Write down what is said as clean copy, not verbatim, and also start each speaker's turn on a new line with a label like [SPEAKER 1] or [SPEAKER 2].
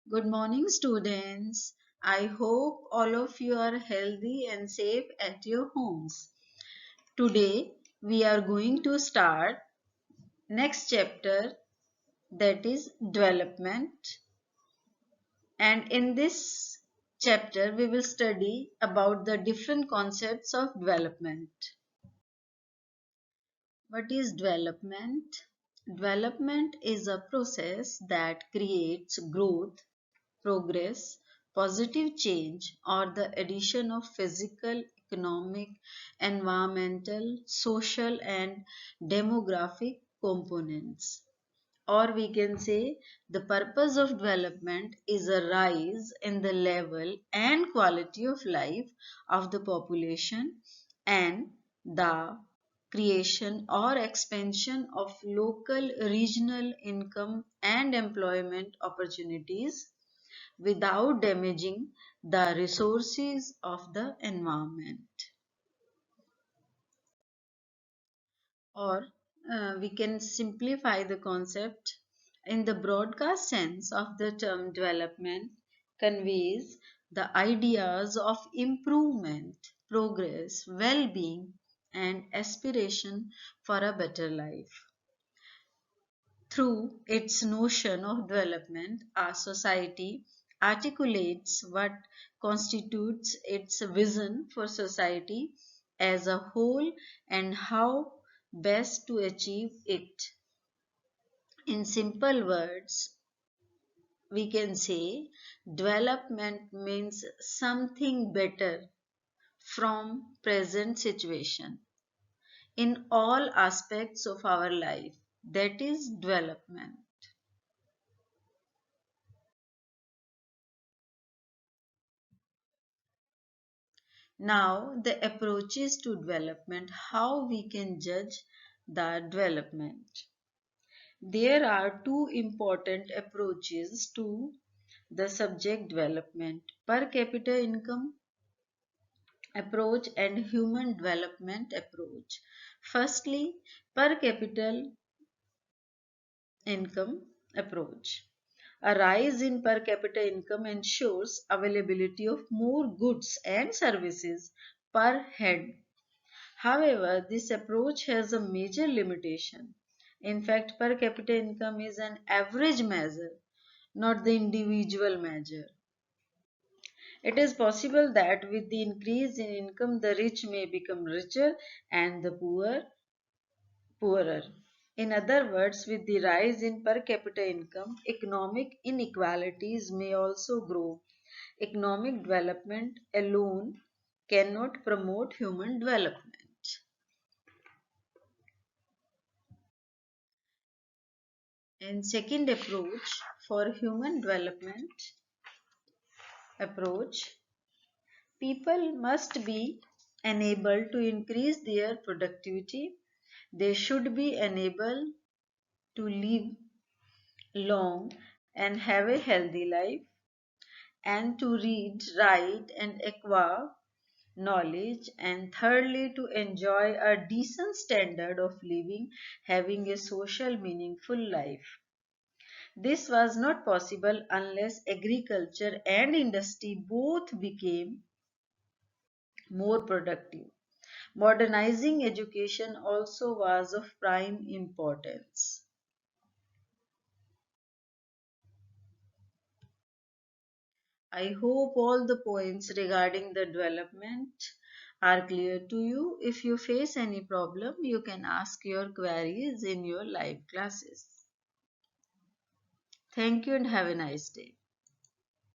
[SPEAKER 1] Good morning, students. I hope all of you are healthy and safe at your homes. Today, we are going to start next chapter, that is development. And in this chapter, we will study about the different concepts of development. What is development? Development is a process that creates growth, progress, positive change, or the addition of physical, economic, environmental, social, and demographic components. Or we can say the purpose of development is a rise in the level and quality of life of the population and the creation or expansion of local regional income and employment opportunities without damaging the resources of the environment. Or we can simplify the concept in the broadcast sense of the term development conveys the ideas of improvement, progress, well-being and aspiration for a better life. Through its notion of development, our society articulates what constitutes its vision for society as a whole and how best to achieve it. In simple words, we can say development means something better from present situation in all aspects of our life. That is development. Now, the approaches to development, how we can judge the development. There are two important approaches to the subject development: per capita income approach and human development approach. Firstly, per capita income approach. A rise in per capita income ensures availability of more goods and services per head. However, this approach has a major limitation. In fact, per capita income is an average measure, not the individual measure. It is possible that with the increase in income, the rich may become richer and the poor poorer. In other words, with the rise in per capita income, economic inequalities may also grow. Economic development alone cannot promote human development. And second approach for human development approach, people must be enabled to increase their productivity. They should be enabled to live long and have a healthy life and to read, write and acquire knowledge, and thirdly to enjoy a decent standard of living, having a social meaningful life. This was not possible unless agriculture and industry both became more productive. Modernizing education also was of prime importance. I hope all the points regarding the development are clear to you. If you face any problem, you can ask your queries in your live classes. Thank you and have a nice day.